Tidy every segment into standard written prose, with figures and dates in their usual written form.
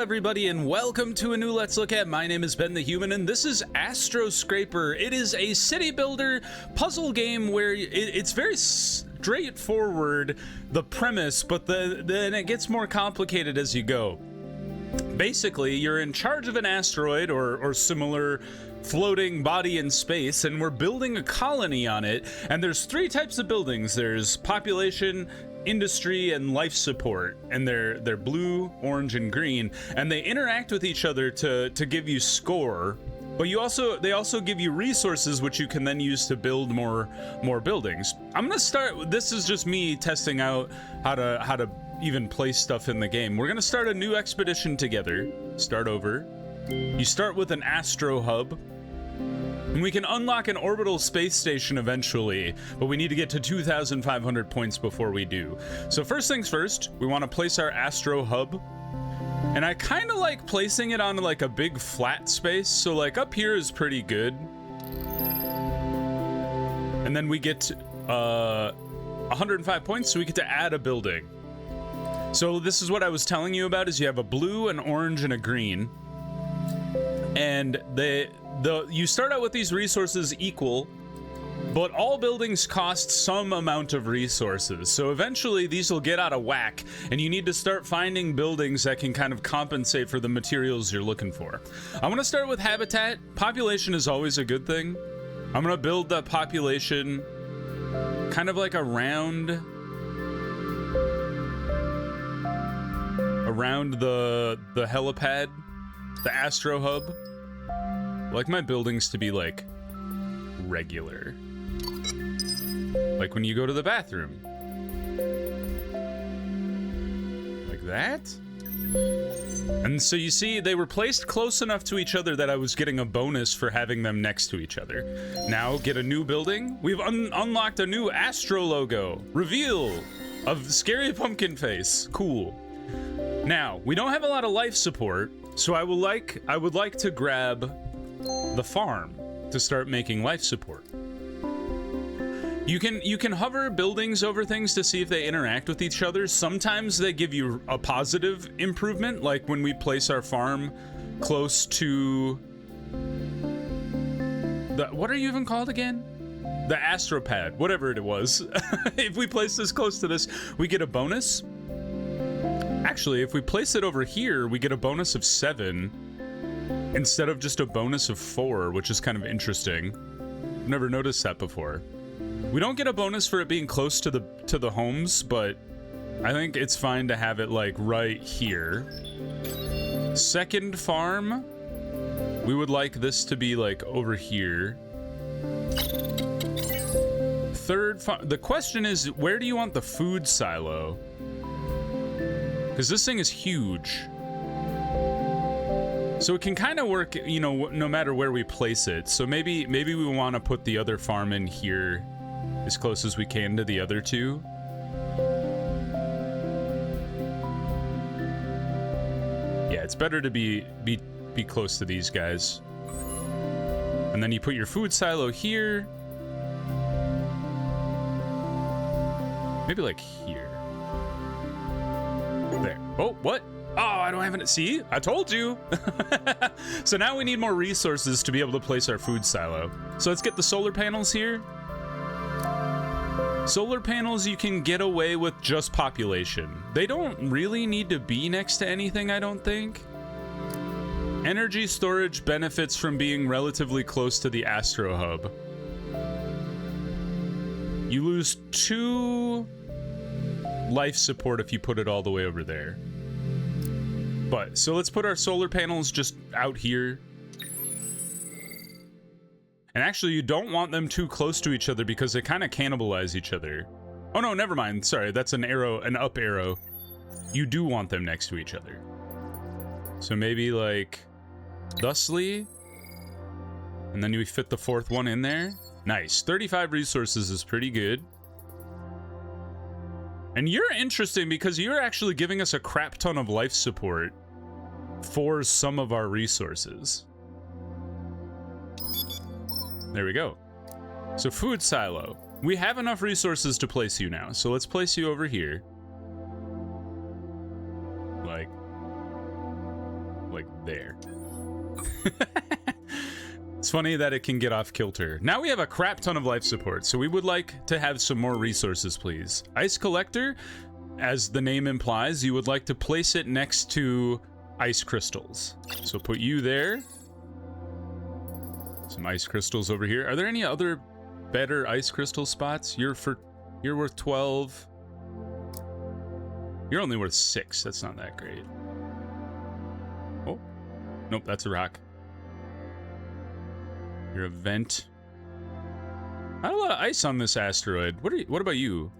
everybody, and welcome to a new Let's Look At. My name is Ben the Human, and this is Astroscaper. It is a city builder puzzle game where it's very straightforward, the premise, but then it gets more complicated as you go. Basically, you're in charge of an asteroid or similar floating body in space, and we're building a colony on it, and there's three types of buildings. There's population, industry, and life support, and they're blue, orange, and green, and they interact with each other to give you score. But they also give you resources which you can then use to build more buildings. I'm gonna start. This is just me testing out how to even place stuff in the game. We're gonna start a new expedition together. Start over. You start with an astro hub. And we can unlock an orbital space station eventually, but we need to get to 2,500 points before we do. So first things first, we want to place our astro hub. And I kind of like placing it on like a big flat space. So like up here is pretty good. And then we get 105 points, so we get to add a building. So this is what I was telling you about, is you have a blue, an orange, and a green. And you start out with these resources equal, but all buildings cost some amount of resources. So eventually these will get out of whack, and you need to start finding buildings that can kind of compensate for the materials you're looking for. I'm gonna start with habitat. Population is always a good thing. I'm gonna build that population kind of like around the helipad, the astro hub. I like my buildings to be like regular, like when you go to the bathroom, like that. And so you see, they were placed close enough to each other that I was getting a bonus for having them next to each other. Now get a new building. We've unlocked a new astro logo. Reveal of scary pumpkin face. Cool. Now we don't have a lot of life support, so I would like to grab the farm to start making life support. You can hover buildings over things to see if they interact with each other. Sometimes they give you a positive improvement, like when we place our farm close to what are you even called again? The astropad, whatever it was. If we place this close to this, we get a bonus. Actually, if we place it over here, we get a bonus of 7 instead of just a bonus of 4, which is kind of interesting. I've never noticed that before. We don't get a bonus for it being close to the homes, but I think it's fine to have it like right here. Second farm, we would like this to be like over here. Third farm, the question is, where do you want the food silo? Because this thing is huge. So it can kind of work, you know, no matter where we place it. So maybe we want to put the other farm in here as close as we can to the other two. Yeah, it's better to be close to these guys. And then you put your food silo here. Maybe like here. There. Oh, what? Oh, I don't have it. See? I told you. So now we need more resources to be able to place our food silo. So let's get the solar panels here. Solar panels, you can get away with just population. They don't really need to be next to anything, I don't think. Energy storage benefits from being relatively close to the astro hub. You lose 2 life support if you put it all the way over there. But, so let's put our solar panels just out here. And actually, you don't want them too close to each other because they kind of cannibalize each other. Oh no, never mind. Sorry, that's an arrow, an up arrow. You do want them next to each other. So maybe like thusly. And then we fit the 4th one in there. Nice. 35 resources is pretty good. And you're interesting because you're actually giving us a crap ton of life support for some of our resources. There we go. So food silo. We have enough resources to place you now. So let's place you over here. Like like there. It's funny that it can get off kilter. Now we have a crap ton of life support, so we would like to have some more resources, please. Ice collector, as the name implies, you would like to place it next to ice crystals. So put you there. Some ice crystals over here. Are there any other better ice crystal spots? You're worth 12. You're only worth 6. That's not that great. Oh, nope, that's a rock. You're a vent. Not a lot of ice on this asteroid. What about you?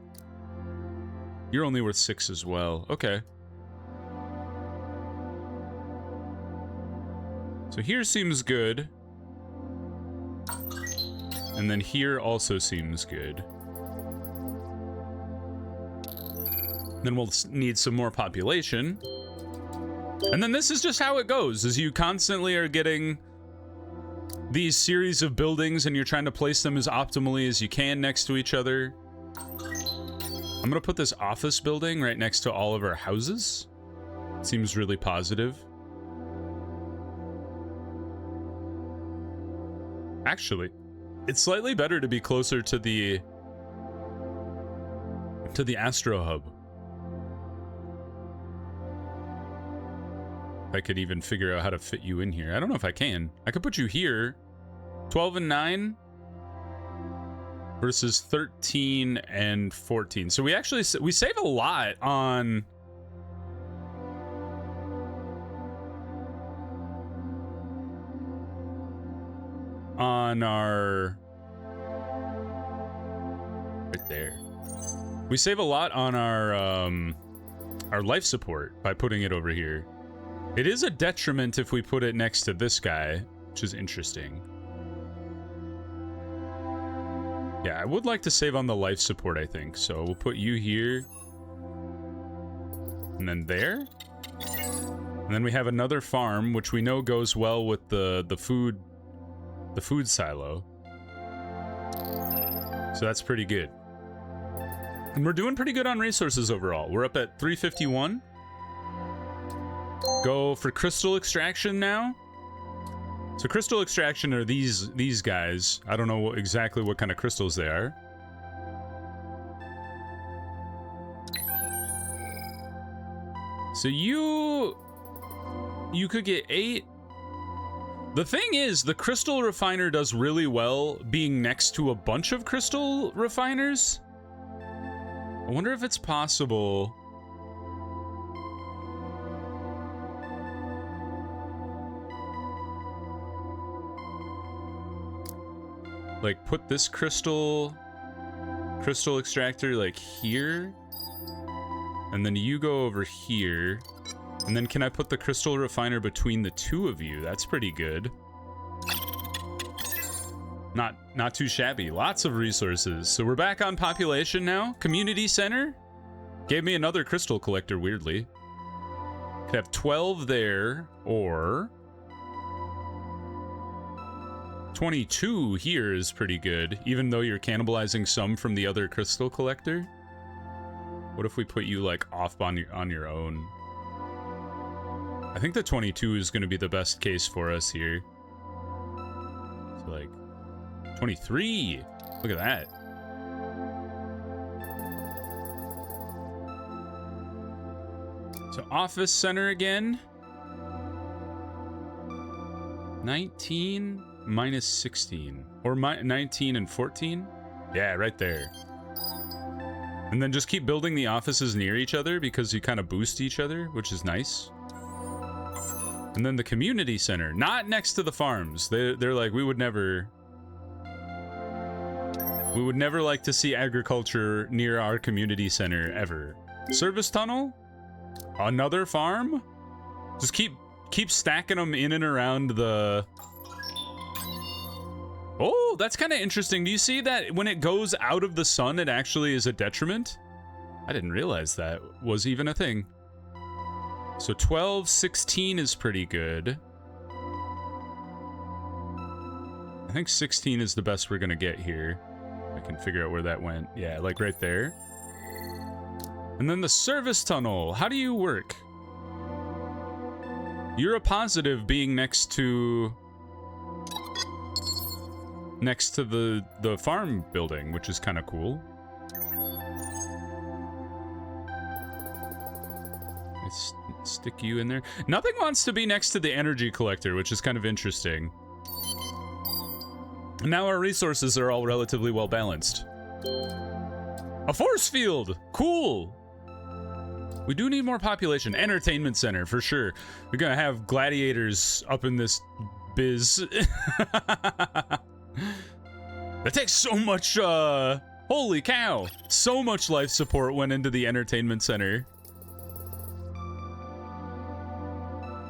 You're only worth 6 as well. Okay. So here seems good. And then here also seems good. Then we'll need some more population. And then this is just how it goes, is you constantly are getting these series of buildings and you're trying to place them as optimally as you can next to each other. I'm gonna put this office building right next to all of our houses. Seems really positive. Actually, it's slightly better to be closer to the Astro Hub. If I could even figure out how to fit you in here. I don't know if I can. I could put you here. 12 and 9 versus 13 and 14. So we actually save a lot on our right there. We save a lot on our life support by putting it over here. It is a detriment if we put it next to this guy, which is interesting. Yeah, I would like to save on the life support, I think. So we'll put you here. And then there. And then we have another farm, which we know goes well with the food silo. So that's pretty good. And we're doing pretty good on resources overall. We're up at 351. Go for crystal extraction now. So crystal extraction are these guys. I don't know exactly what kind of crystals they are. So you could get 8. The thing is, the crystal refiner does really well being next to a bunch of crystal refiners. I wonder if it's possible. Like, put this crystal extractor, like, here. And then you go over here. And then can I put the crystal refiner between the two of you? That's pretty good. Not too shabby. Lots of resources. So we're back on population now. Community center. Gave me another crystal collector, weirdly. Could have 12 there, or 22 here is pretty good, even though you're cannibalizing some from the other crystal collector. What if we put you like off on your own? I think the 22 is going to be the best case for us here. So like 23. Look at that. So office center again. 19 minus 16. Or 19 and 14? Yeah, right there. And then just keep building the offices near each other because you kind of boost each other, which is nice. And then the community center, not next to the farms. They're like, we would never like to see agriculture near our community center ever. Service tunnel? Another farm? Just keep stacking them in and around the... Oh, that's kind of interesting. Do you see that when it goes out of the sun, it actually is a detriment? I didn't realize that was even a thing. So 12, 16 is pretty good. I think 16 is the best we're gonna get here. I can figure out where that went. Yeah, like right there. And then the service tunnel. How do you work? You're a positive being next to the farm building, which is kind of cool. Let's stick you in there. Nothing wants to be next to the energy collector, which is kind of interesting. And now our resources are all relatively well balanced. A force field! Cool! We do need more population. Entertainment center, for sure. We're gonna have gladiators up in this biz. That takes so much, holy cow! So much life support went into the entertainment center.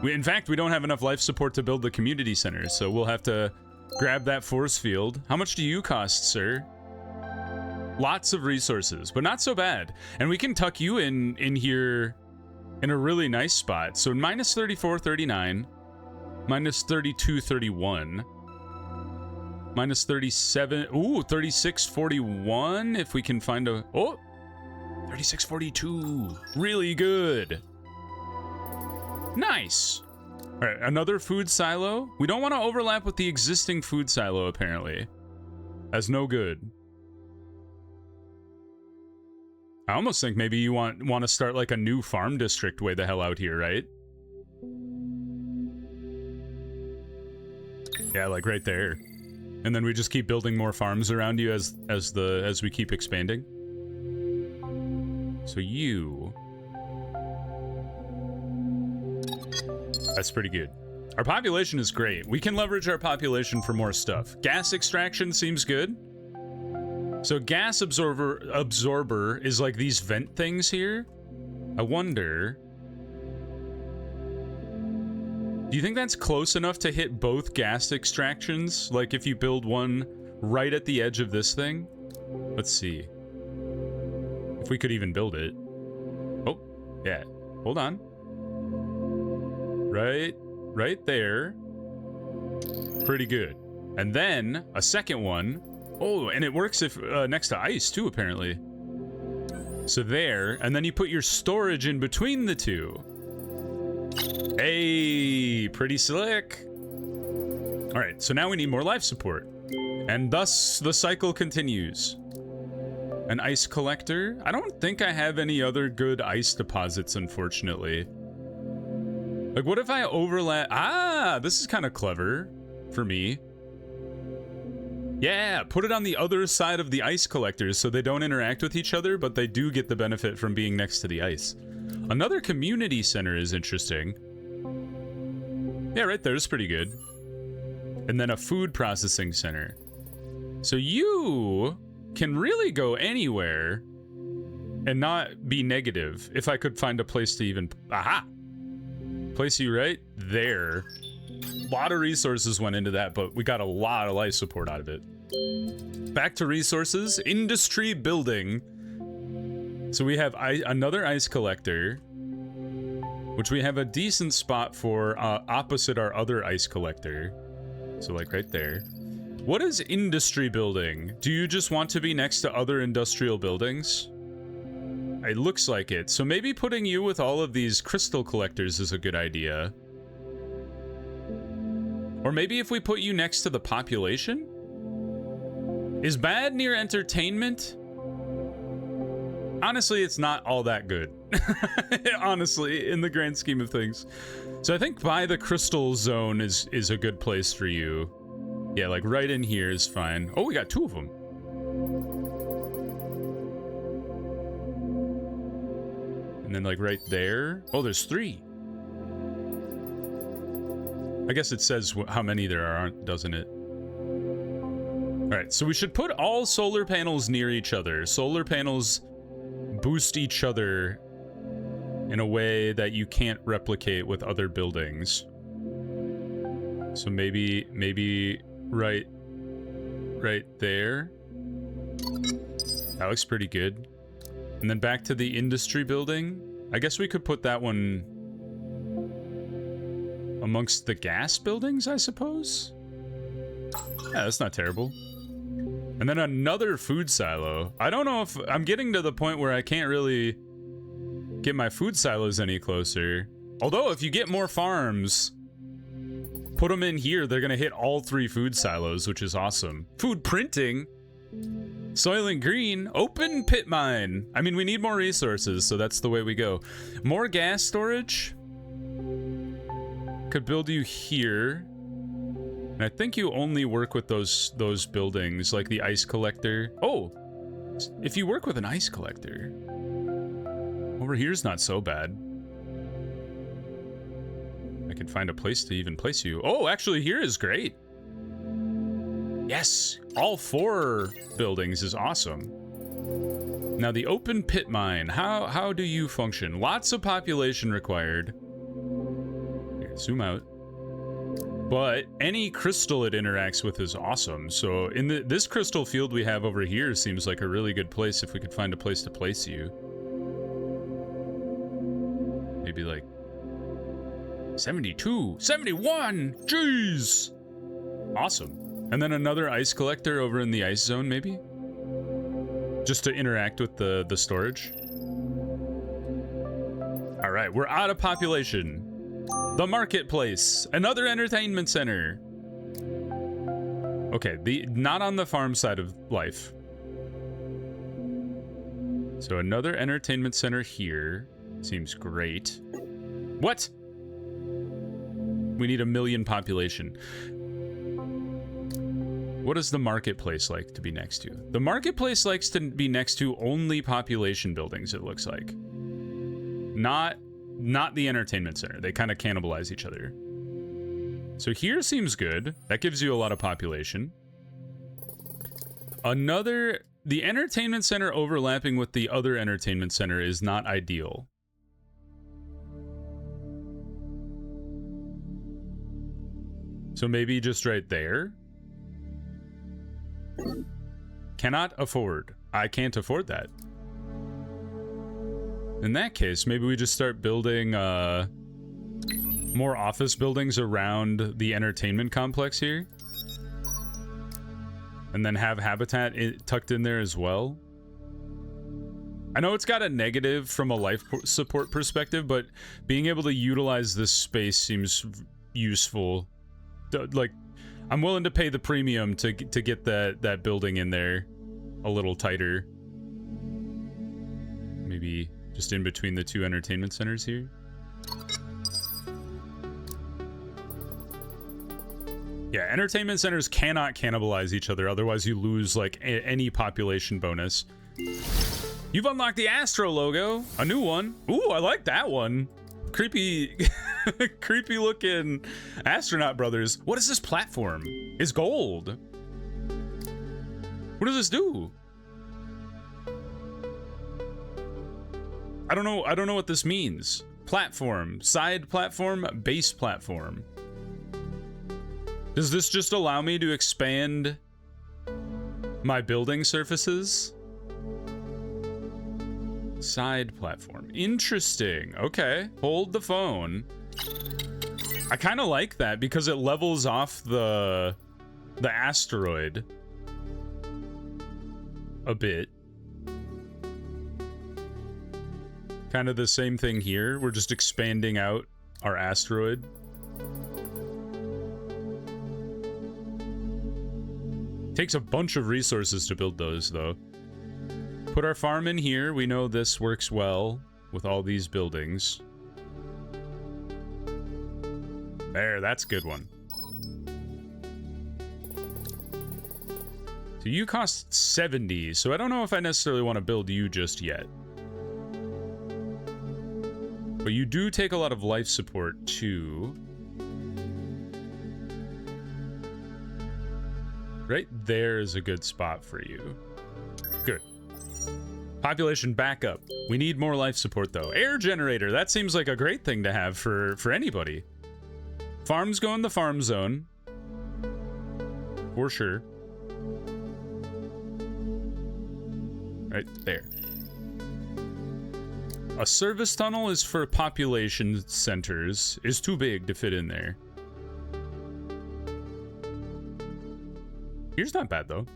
In fact, we don't have enough life support to build the community center, so we'll have to grab that force field. How much do you cost, sir? Lots of resources, but not so bad. And we can tuck you in here in a really nice spot. So minus 34.39, minus 32.31, minus 37, ooh, 36.41 if we can find a, oh, 36.42, really good. Nice. All right, another food silo. We don't want to overlap with the existing food silo, apparently. That's no good. I almost think maybe you want to start like a new farm district way the hell out here, right? Yeah, like right there. And then we just keep building more farms around you as we keep expanding. So you, that's pretty good. Our population is great. We can leverage our population for more stuff. Gas extraction seems good. So gas absorber is like these vent things here. I wonder, do you think that's close enough to hit both gas extractions? Like if you build one right at the edge of this thing? Let's see. If we could even build it. Oh, yeah. Hold on. Right there. Pretty good. And then a second one. Oh, and it works if next to ice too, apparently. So there, and then you put your storage in between the two. Hey, pretty slick. All right, so now we need more life support. And thus the cycle continues. An ice collector. I don't think I have any other good ice deposits, unfortunately. Like, what if I overlap? Ah, this is kind of clever for me. Yeah, put it on the other side of the ice collectors so they don't interact with each other, but they do get the benefit from being next to the ice. Another community center is interesting. Yeah, right there is pretty good. And then a food processing center. So you can really go anywhere and not be negative if I could find a place to even... Aha! Place you right there. A lot of resources went into that, but we got a lot of life support out of it. Back to resources. Industry building. So we have another ice collector, which we have a decent spot for opposite our other ice collector. So like right there. What is industry building? Do you just want to be next to other industrial buildings? It looks like it. So maybe putting you with all of these crystal collectors is a good idea. Or maybe if we put you next to the population? Is bad near entertainment? Honestly, it's not all that good. Honestly, in the grand scheme of things. So I think by the crystal zone is a good place for you. Yeah, like right in here is fine. Oh, we got two of them. And then like right there. Oh, there's three. I guess it says how many there are, doesn't it? All right, so we should put all solar panels near each other. Solar panels boost each other in a way that you can't replicate with other buildings. So maybe right there. That looks pretty good. And then back to the industry building. I guess we could put that one amongst the gas buildings, I suppose? Yeah, that's not terrible. And then another food silo. I don't know if I'm getting to the point where I can't really get my food silos any closer. Although, if you get more farms, put them in here, they're gonna hit all 3 food silos, which is awesome. Food printing? Soylent Green, open pit mine. I mean, we need more resources, so that's the way we go. More gas storage. Could build you here. And I think you only work with those buildings, like the ice collector. Oh, if you work with an ice collector. Over here's not so bad. I could find a place to even place you. Oh, actually, here is great. Yes, all 4 buildings is awesome. Now the open pit mine, how do you function? Lots of population required. Here, zoom out. But any crystal it interacts with is awesome. So in this crystal field we have over here seems like a really good place if we could find a place to place you. Maybe like 72, 71, jeez. Awesome. And then another ice collector over in the ice zone, maybe? Just to interact with the storage. All right, we're out of population. The marketplace, another entertainment center. Okay, not on the farm side of life. So another entertainment center here. Seems great. What? We need 1 million population. What is the marketplace like to be next to? The marketplace likes to be next to only population buildings, it looks like. Not the entertainment center. They kind of cannibalize each other. So here seems good. That gives you a lot of population. The entertainment center overlapping with the other entertainment center is not ideal. So maybe just right there. Cannot afford. I can't afford that. In that case, maybe we just start building more office buildings around the entertainment complex here. And then have habitat tucked in there as well. I know it's got a negative from a life support perspective, but being able to utilize this space seems useful. Like, I'm willing to pay the premium to get that building in there a little tighter. Maybe just in between the 2 entertainment centers here. Yeah, entertainment centers cannot cannibalize each other, otherwise you lose like any population bonus. You've unlocked the Astro logo, a new one. Ooh, I like that one. Creepy, creepy looking astronaut brothers. What is this platform? It's gold. What does this do? I don't know what this means. Platform, side platform, base platform. Does this just allow me to expand my building surfaces? Side platform. Interesting. Okay. Hold the phone. I kind of like that because it levels off the asteroid a bit. Kind of the same thing here. We're just expanding out our asteroid. Takes a bunch of resources to build those, though. Put our farm in here. We know this works well with all these buildings. There, that's a good one. So you cost 70, so I don't know if I necessarily want to build you just yet. But you do take a lot of life support, too. Right there is a good spot for you. Good. Population back up. We need more life support, though. Air generator. That seems like a great thing to have for anybody. Farms go in the farm zone. For sure. Right there. A service tunnel is for population centers. Is too big to fit in there. Here's not bad, though.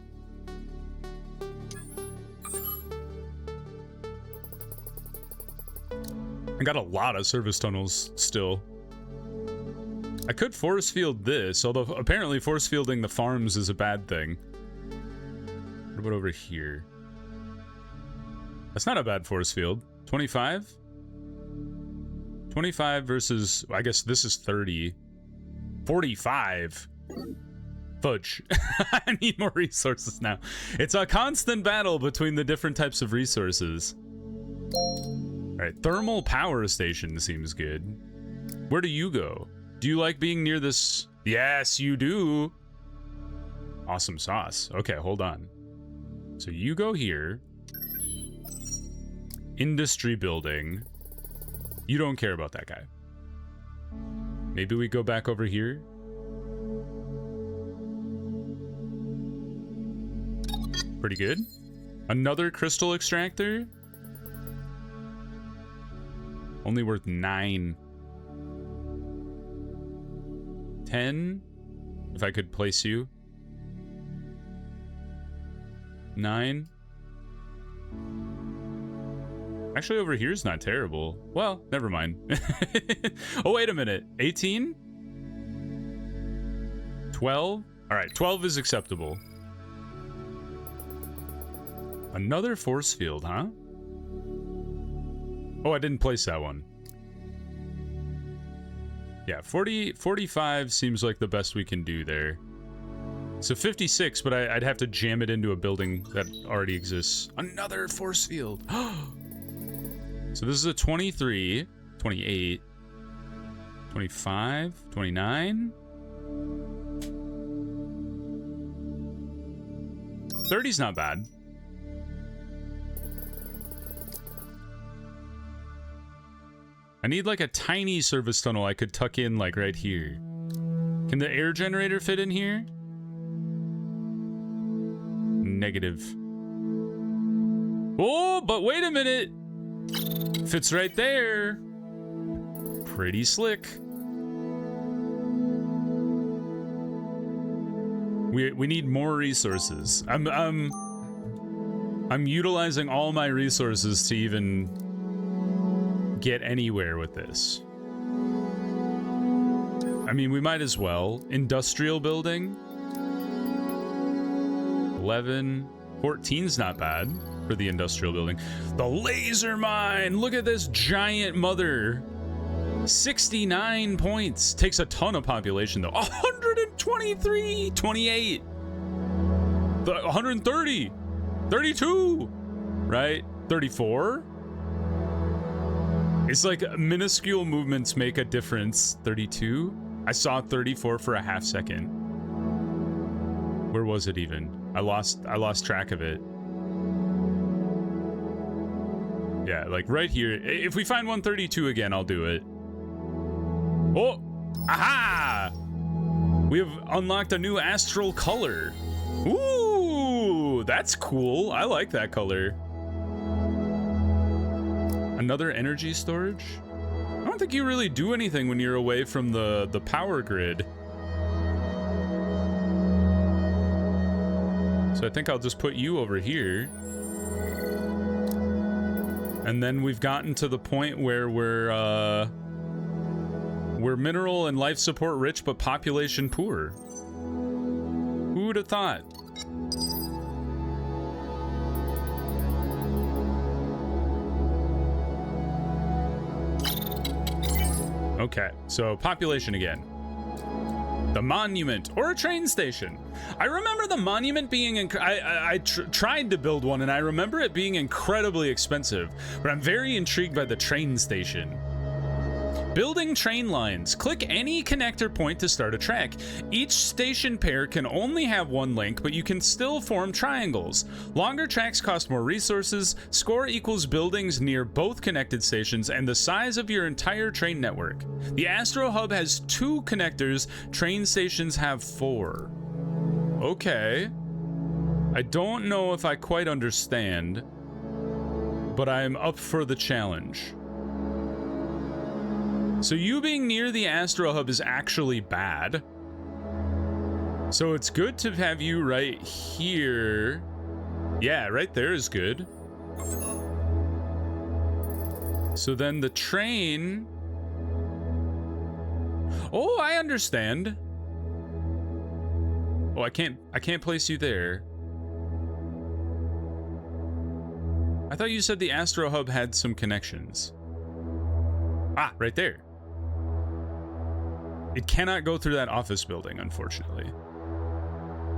I got a lot of service tunnels still. I could force field this, although apparently force fielding the farms is a bad thing. What about over here? That's not a bad force field. 25? 25 versus, I guess this is 30. 45. Fudge. I need more resources now. It's a constant battle between the different types of resources. All right, thermal power station seems good. Where do you go? Do you like being near this? Yes, you do. Awesome sauce. Okay, hold on. So you go here. Industry building. You don't care about that guy. Maybe we go back over here. Pretty good. Another crystal extractor. Only worth 9. 10. If I could place you. 9. Actually, over here is not terrible. Well, never mind. Oh, wait a minute. 18? 12? All right, 12 is acceptable. Another force field, huh? Oh, I didn't place that one. Yeah, 45 seems like the best we can do there. So 56, but I'd have to jam it into a building that already exists. Another force field. So this is a 23, 28, 25, 29. 30's not bad. I need like a tiny service tunnel I could tuck in like right here. Can the air generator fit in here? Negative. Oh, but wait a minute. Fits right there. Pretty slick. We need more resources. I'm utilizing all my resources to even get anywhere with this. I mean, we might as well. Industrial building. 11. 14's not bad for the industrial building. The laser mine! Look at this giant mother. 69 points. Takes a ton of population, though. 123! 28! 130! 32! Right? 34? It's like minuscule movements make a difference. 32? I saw 34 for a half second. Where was it even? I lost track of it. Yeah, like right here. If we find 132 again, I'll do it. Oh! Aha! We have unlocked a new astral color. Ooh! That's cool. I like that color. Another energy storage? I don't think you really do anything when you're away from the power grid. So I think I'll just put you over here. And then we've gotten to the point where we're mineral and life support rich, but population poor. Who would have thought? Okay, so population again. The monument, or a train station. I remember the monument being, I tried to build one and I remember it being incredibly expensive, but I'm very intrigued by the train station. Building train lines. Click any connector point to start a track. Each station pair can only have one link, but you can still form triangles. Longer tracks cost more resources. Score equals buildings near both connected stations and the size of your entire train network. The Astro Hub has 2 connectors. Train stations have 4. Okay. I don't know if I quite understand, but I'm up for the challenge. So you being near the Astro Hub is actually bad. So it's good to have you right here. Yeah, right there is good. So then the train... Oh, I understand. Oh, I can't place you there. I thought you said the Astro Hub had some connections. Ah, right there. It cannot go through that office building, unfortunately.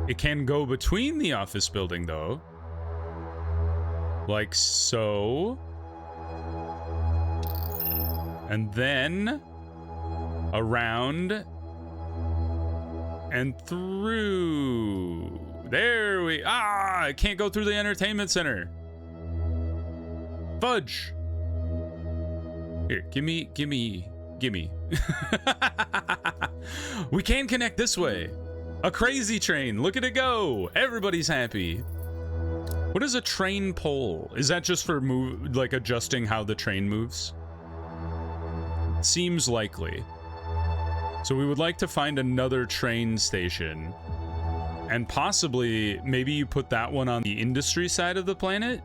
It can go between the office building, though. Like so. And then around and through. There we... Ah! It can't go through the entertainment center. Fudge. Here, gimme. We can connect this way. A crazy train. Look at it go. Everybody's happy. What is a train pole? Is that just for like adjusting how the train moves? Seems likely. So we would like to find another train station. And possibly, maybe you put that one on the industry side of the planet?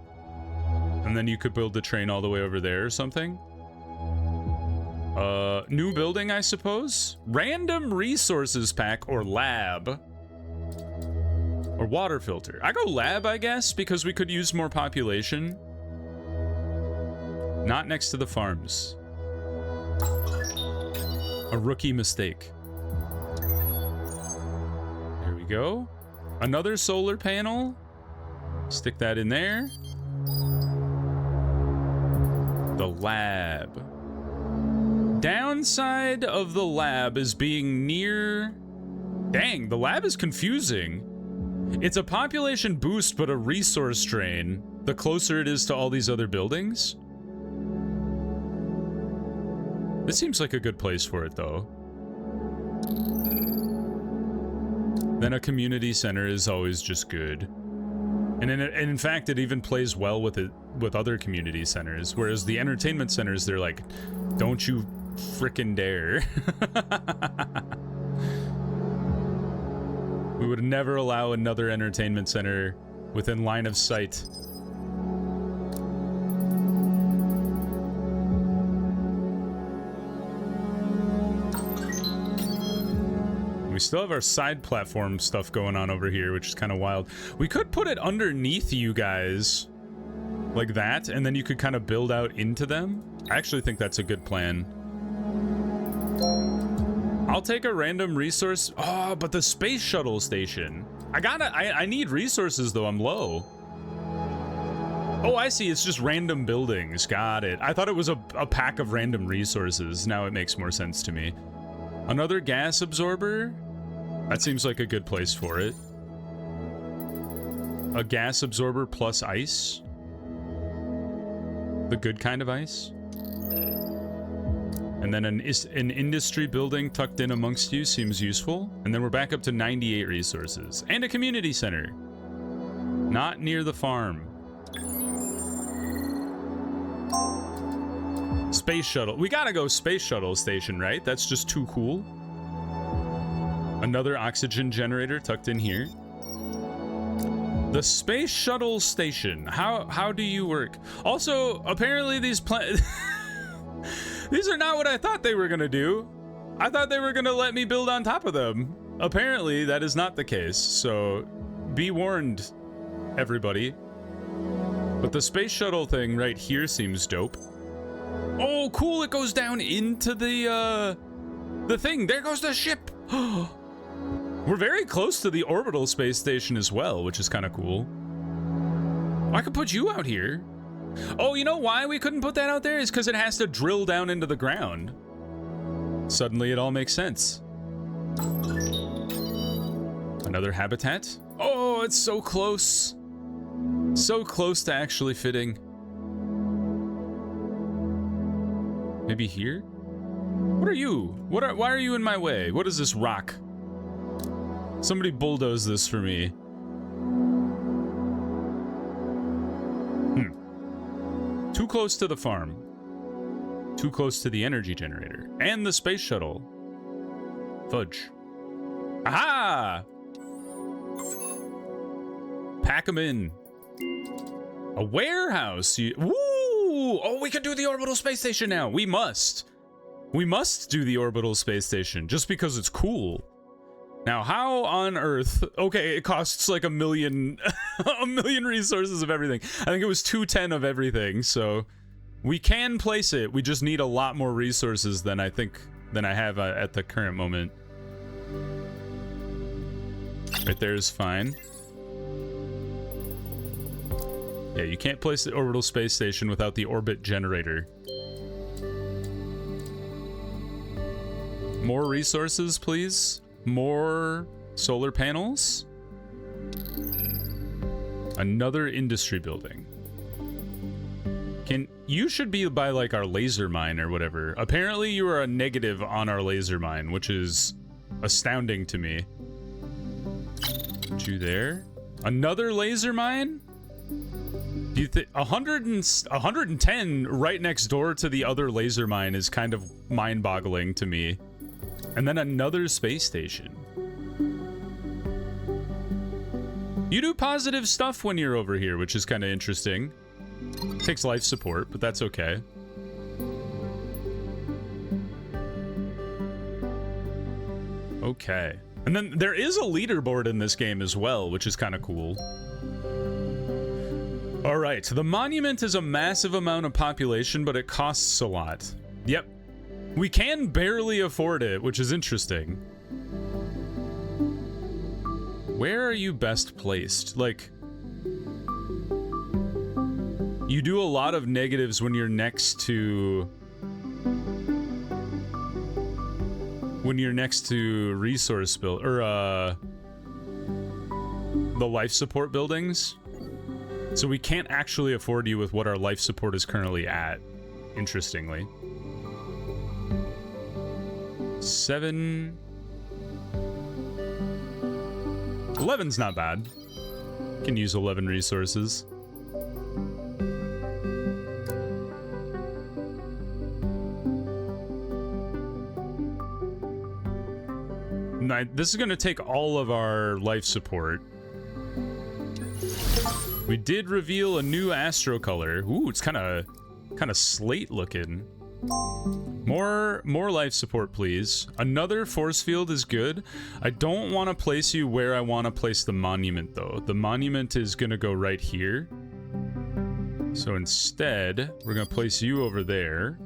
And then you could build the train all the way over there or something? New building, I suppose? Random resources pack or lab. Or water filter. I go lab, I guess, because we could use more population. Not next to the farms. A rookie mistake. There we go. Another solar panel. Stick that in there. The lab. Downside of the lab is being near... Dang, the lab is confusing. It's a population boost, but a resource drain the closer it is to all these other buildings. This seems like a good place for it, though. Then a community center is always just good. And in fact, it even plays well with other community centers, whereas the entertainment centers, they're like, don't you frickin' dare. We would never allow another entertainment center within line of sight. We still have our side platform stuff going on over here, which is kind of wild. We could put it underneath you guys like that, and then you could kind of build out into them. I actually think that's a good plan. I'll take a random resource. Oh, but the space shuttle station. I need resources, though. I'm low. Oh, I see. It's just random buildings. Got it. I thought it was a pack of random resources. Now it makes more sense to me. Another gas absorber? That seems like a good place for it. A gas absorber plus ice. The good kind of ice. And then an industry building tucked in amongst you seems useful. And then we're back up to 98 resources. And a community center. Not near the farm. Space shuttle. We gotta go space shuttle station, right? That's just too cool. Another oxygen generator tucked in here. The space shuttle station. How do you work? Also, apparently these these are not what I thought they were gonna do. I thought they were gonna let me build on top of them. Apparently, that is not the case. So, be warned, everybody. But the space shuttle thing right here seems dope. Oh, cool! It goes down into the thing. There goes the ship. We're very close to the orbital space station as well, which is kind of cool. I could put you out here. Oh, you know why we couldn't put that out there? Is because it has to drill down into the ground. Suddenly it all makes sense. Another habitat? Oh, it's so close. So close to actually fitting. Maybe here? What are you? Why are you in my way? What is this rock? Somebody bulldoze this for me. Too close to the farm. Too close to the energy generator. And the space shuttle. Fudge. Aha! Pack them in. A warehouse. Woo! Ooh, oh, we could do the orbital space station now. We must. We must do the orbital space station just because it's cool. Now, how on Earth? Okay, it costs like a million resources of everything. I think it was 210 of everything, so we can place it. We just need a lot more resources than I have at the current moment. Right there is fine. Yeah, you can't place the orbital space station without the orbit generator. More resources, please. More solar panels. Another industry building. You should be by like our laser mine or whatever. Apparently you are a negative on our laser mine, which is astounding to me. Put you there. Another laser mine? Do you think 110 right next door to the other laser mine is kind of mind-boggling to me. And then another space station. You do positive stuff when you're over here, which is kind of interesting. Takes life support, but that's okay. Okay. And then there is a leaderboard in this game as well, which is kind of cool. All right, the monument is a massive amount of population, but it costs a lot. Yep. We can barely afford it, which is interesting. Where are you best placed? Like, you do a lot of negatives when you're next to... resource build... or, the life support buildings. So we can't actually afford you with what our life support is currently at, interestingly. 7... 11's not bad. Can use 11 resources. This is going to take all of our life support. We did reveal a new astro color. Ooh, it's kind of slate looking. More life support, please. Another force field is good. I don't want to place you where I want to place the monument, though. The monument is going to go right here. So instead, we're going to place you over there.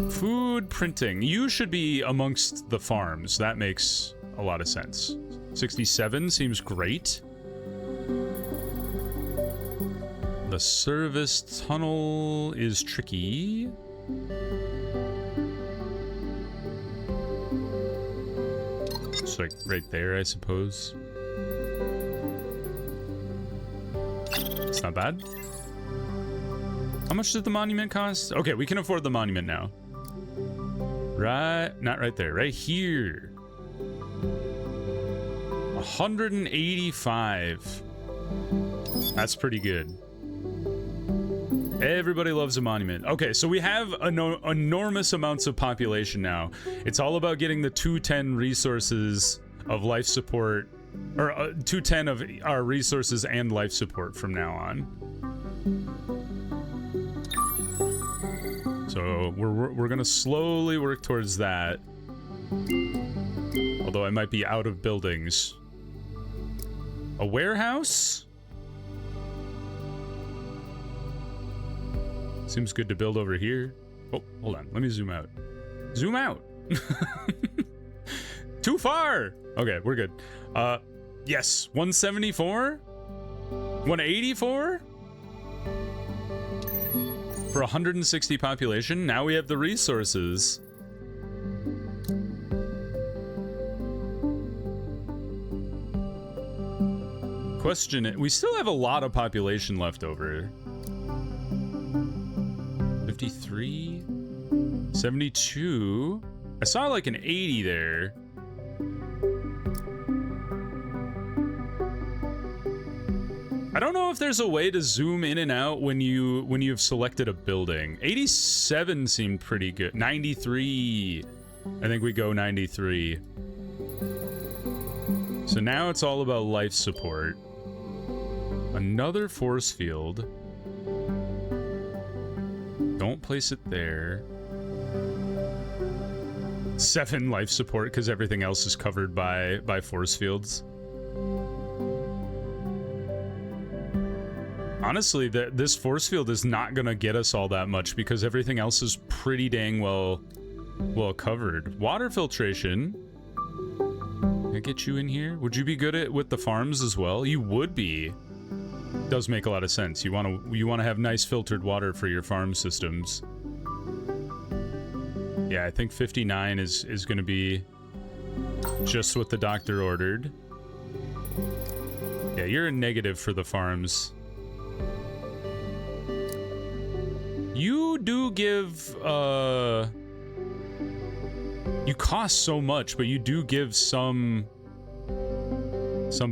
Food printing. You should be amongst the farms. That makes a lot of sense. 67 seems great. The service tunnel is tricky. It's like right there, I suppose. It's not bad. How much did the monument cost? Okay, we can afford the monument now. Right, not right there, right here. 185. That's pretty good. Everybody loves a monument. Okay, so we have enormous amounts of population now. It's all about getting the 210 resources of life support, or 210 of our resources and life support from now on. So we're gonna slowly work towards that. Although I might be out of buildings. A warehouse? Seems good to build over here. Oh, hold on. Let me zoom out. Zoom out! Too far! Okay, we're good. Yes. 174? 184? For 160 population. Now we have the resources. Question it. We still have a lot of population left over. 53, 72. I saw like an 80 there. I don't know if there's a way to zoom in and out when you've selected a building. 87 seemed pretty good. 93. I think we go 93. So now it's all about life support. Another force field. Don't place it there. 7 life support because everything else is covered by force fields. Honestly, this force field is not gonna get us all that much because everything else is pretty dang well covered. Water filtration. Can I get you in here? Would you be good at with the farms as well? You would be. Does make a lot of sense. You wanna have nice filtered water for your farm systems. Yeah, I think 59 is gonna be just what the doctor ordered. Yeah, you're a negative for the farms. You do give, you cost so much, but you do give some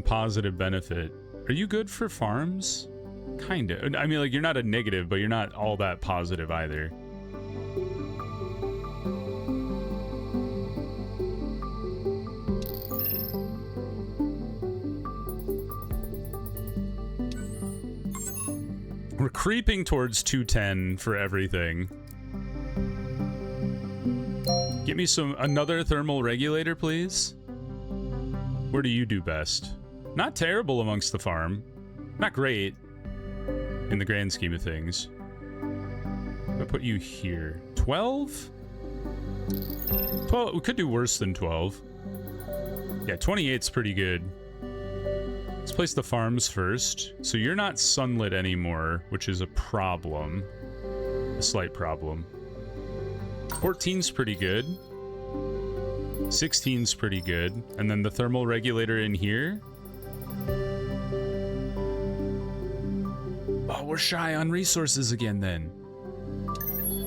positive benefit. Are you good for farms? Kinda. I mean, like, you're not a negative, but you're not all that positive either. We're creeping towards 210 for everything. Get me another thermal regulator, please. Where do you do best? Not terrible amongst the farm. Not great in the grand scheme of things. I'm gonna put you here. 12? 12, we could do worse than 12. Yeah, 28's pretty good. Let's place the farms first. So you're not sunlit anymore, which is a problem. A slight problem. 14's pretty good. 16's pretty good. And then the thermal regulator in here. Oh, we're shy on resources again then.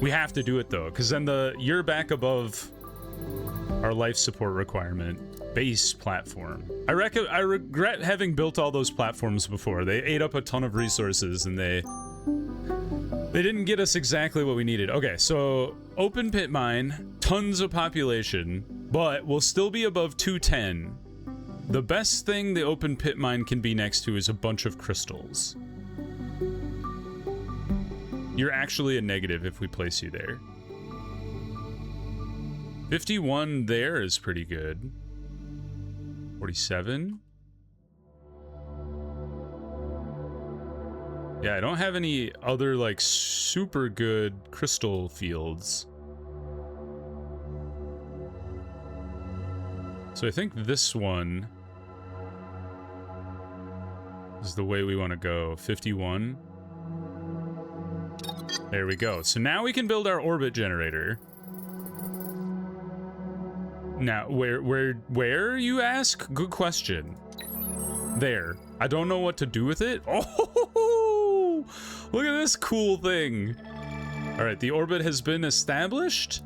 We have to do it though, because then you're back above our life support requirement. Base platform. I regret having built all those platforms before. They ate up a ton of resources and they didn't get us exactly what we needed. Okay, so open pit mine, tons of population, but we'll still be above 210. The best thing the open pit mine can be next to is a bunch of crystals. You're actually a negative if we place you there. 51 there is pretty good. 47? Yeah, I don't have any other, like, super good crystal fields. So I think this one is the way we want to go. 51. There we go. So now we can build our orbit generator. Now, where, you ask? Good question. There. I don't know what to do with it. Oh, look at this cool thing. All right, the orbit has been established.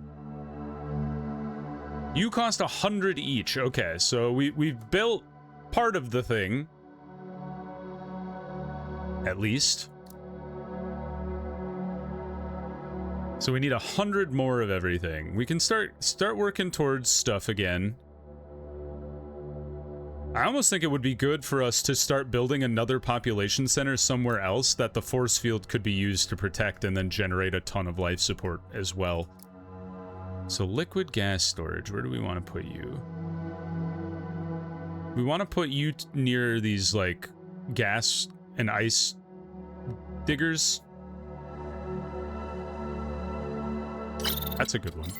You cost 100 each. Okay, so we've built part of the thing. At least. So we need 100 more of everything. We can start working towards stuff again. I almost think it would be good for us to start building another population center somewhere else that the force field could be used to protect and then generate a ton of life support as well. So liquid gas storage, where do we want to put you? We want to put you near these, like, gas and ice diggers. That's a good one.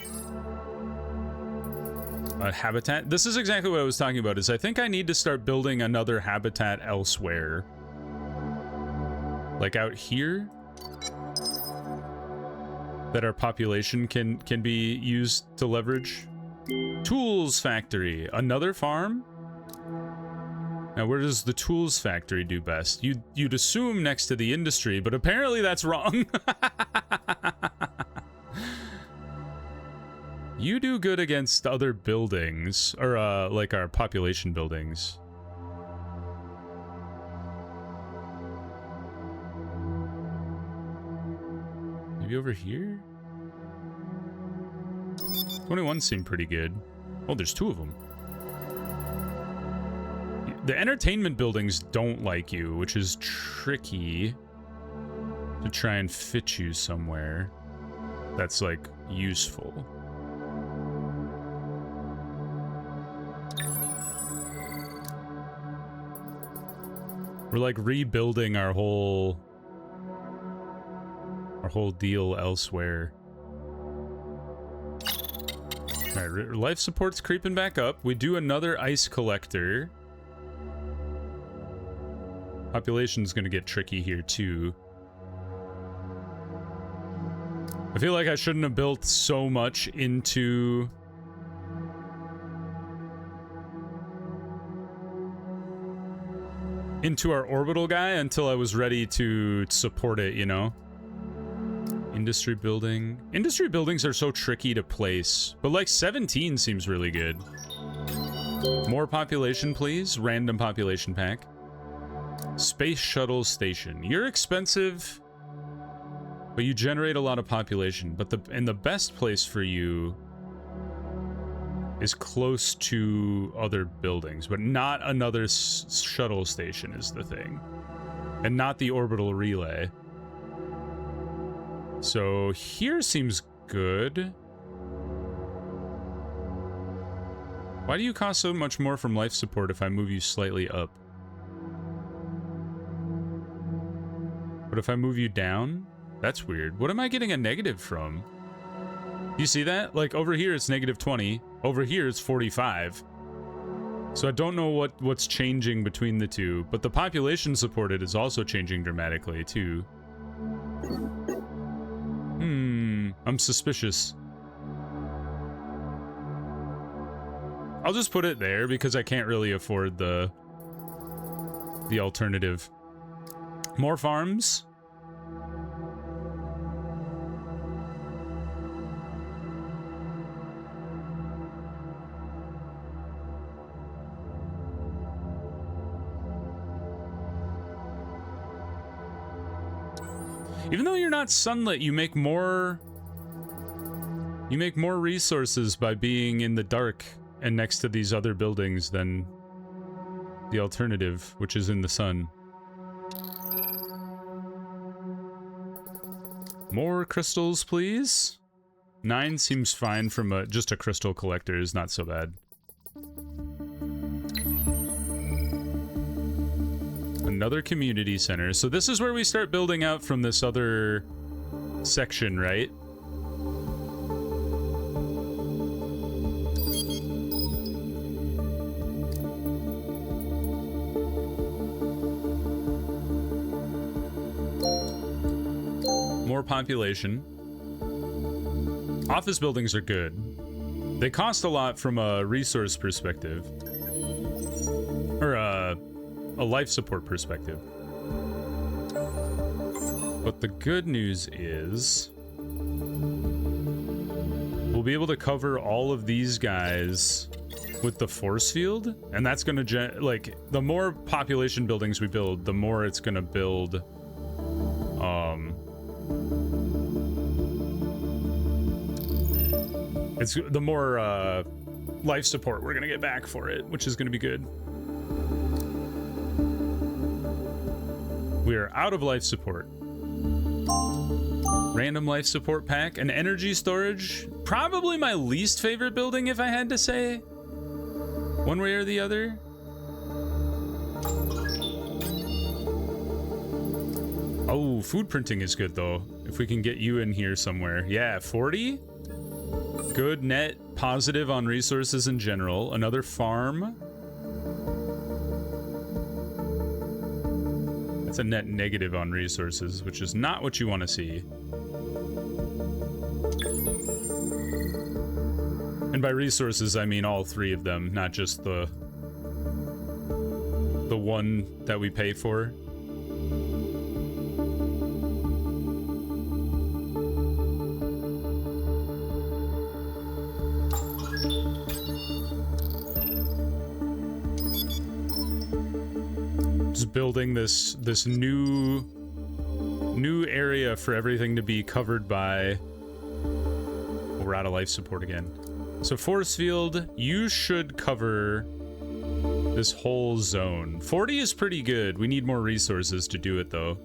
Habitat. This is exactly what I was talking about, is I think I need to start building another habitat elsewhere. Like out here? That our population can be used to leverage. Tools factory. Another farm? Now, where does the tools factory do best? You'd assume next to the industry, but apparently that's wrong. You do good against other buildings, or like our population buildings. Maybe over here? 21 seemed pretty good. Oh, there's 2 of them. The entertainment buildings don't like you, which is tricky to try and fit you somewhere. that's like useful. We're like rebuilding our whole deal elsewhere. All right, life support's creeping back up. We do another ice collector. Population's gonna get tricky here too. I feel like I shouldn't have built so much into our orbital guy until I was ready to support it, you know? Industry building. Industry buildings are so tricky to place, but like 17 seems really good. More population, please. Random population pack. Space shuttle station. You're expensive, but you generate a lot of population. But the best place for you is close to other buildings, but not another shuttle station is the thing. And not the orbital relay. So here seems good. Why do you cost so much more from life support if I move you slightly up? But if I move you down? That's weird. What am I getting a negative from? You see that? Like over here it's negative 20. Over here it's 45. So I don't know what's changing between the two, but the population supported is also changing dramatically too. I'm suspicious. I'll just put it there because I can't really afford the alternative. More farms. Even though you're not sunlit, you make more resources by being in the dark and next to these other buildings than the alternative, which is in the sun. More crystals, please. 9 seems fine from just a crystal collector is not so bad. Another community center. So this is where we start building out from this other section, right? More population. Office buildings are good. They cost a lot from a resource perspective. Or a life support perspective. But the good news is we'll be able to cover all of these guys with the force field, and that's going to like the more population buildings we build, the more it's going to build it's the more life support we're going to get back for it, which is going to be good. We are out of life support. Random life support pack. An energy storage. Probably my least favorite building, if I had to say. One way or the other. Oh, food printing is good, though. If we can get you in here somewhere. Yeah, 40. Good net positive on resources in general. Another farm. That's a net negative on resources, which is not what you want to see. And by resources, I mean all three of them, not just the one that we pay for. Building this new area for everything to be covered by. Well, we're out of life support again. So force field, you should cover this whole zone. 40 is pretty good. We need more resources to do it though.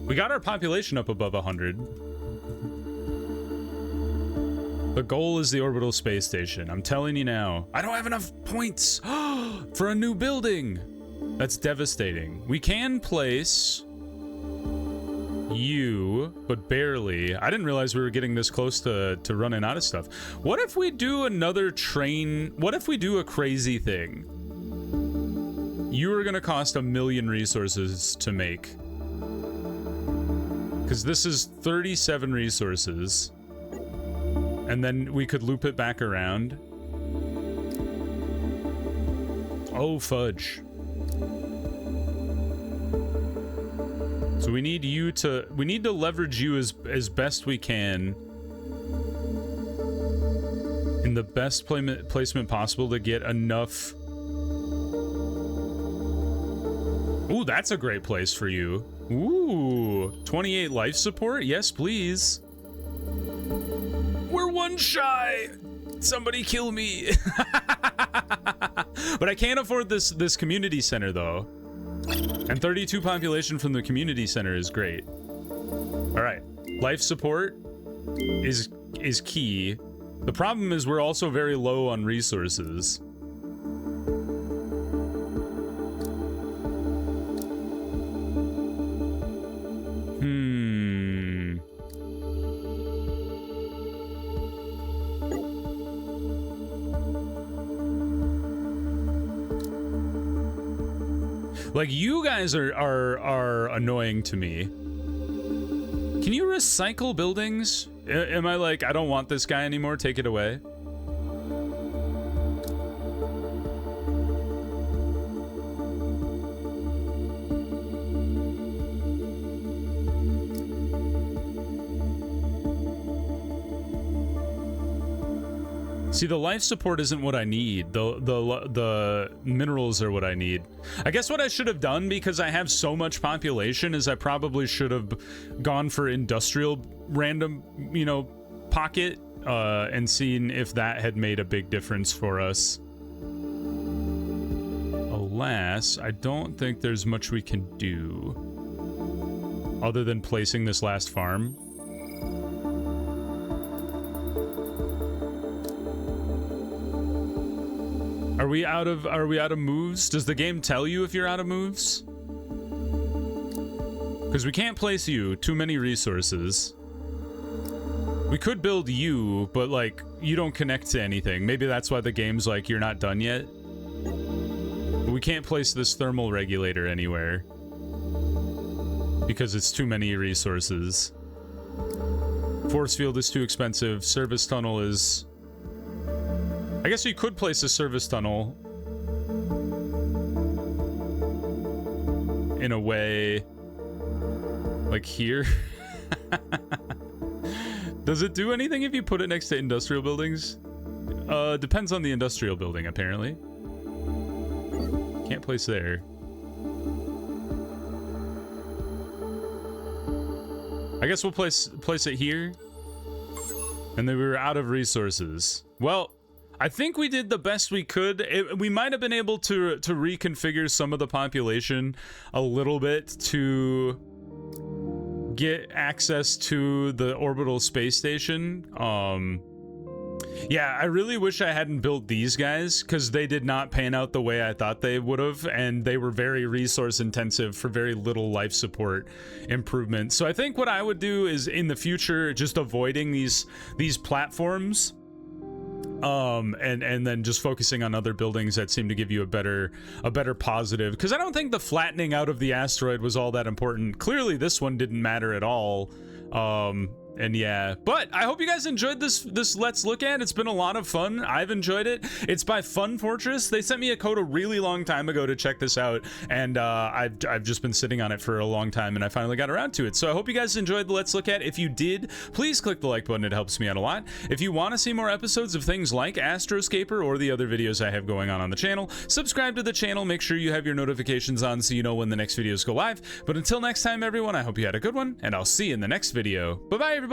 We got our population up above 100. The goal is the orbital space station. I'm telling you now. I don't have enough points for a new building. That's devastating. We can place you, but barely. I didn't realize we were getting this close to running out of stuff. What if we do another train? What if we do a crazy thing? You are gonna cost 1,000,000 resources to make. Because this is 37 resources. And then we could loop it back around. Oh, fudge. So we need you to, we need to leverage you as best we can in the best placement possible to get enough. Ooh, that's a great place for you. Ooh, 28 life support? Yes, please. We're one shy. Somebody kill me. But I can't afford this community center though. And 32 population from the community center is great. All right, life support is key. The problem is we're also very low on resources. Like, you guys are annoying to me. Can you recycle buildings? Am I like, I don't want this guy anymore, take it away? See, the life support isn't what I need. The minerals are what I need. I guess what I should have done, because I have so much population, is I probably should have gone for industrial random, you know, pocket, and seen if that had made a big difference for us. Alas, I don't think there's much we can do other than placing this last farm. Are we out of moves? Does the game tell you if you're out of moves? Because we can't place you. Too many resources. We could build you, but like, you don't connect to anything. Maybe that's why the game's like, you're not done yet. But we can't place this thermal regulator anywhere. Because it's too many resources. Force field is too expensive. Service tunnel is... I guess you could place a service tunnel in a way like here. Does it do anything if you put it next to industrial buildings? Depends on the industrial building, apparently. Can't place there. I guess we'll place it here. And then we were out of resources. Well, I think we did the best we could. We might have been able to reconfigure some of the population a little bit to get access to the orbital space station. Yeah, I really wish I hadn't built these guys, because they did not pan out the way I thought they would have, and they were very resource intensive for very little life support improvement. So I think what I would do is, in the future, just avoiding these platforms. And then just focusing on other buildings that seem to give you a better positive, because I don't think the flattening out of the asteroid was all that important. Clearly this one didn't matter at all. And yeah, but I hope you guys enjoyed this Let's Look At. It's been a lot of fun. I've enjoyed it. It's by Fun Fortress. They sent me a code a really long time ago to check this out, and I've just been sitting on it for a long time, and I finally got around to it. So I hope you guys enjoyed the Let's Look At. If you did, please click the like button. It helps me out a lot. If you want to see more episodes of things like Astroscaper or the other videos I have going on the channel, subscribe to the channel. Make sure you have your notifications on so you know when the next videos go live. But until next time, everyone, I hope you had a good one, and I'll see you in the next video. Bye-bye, everybody.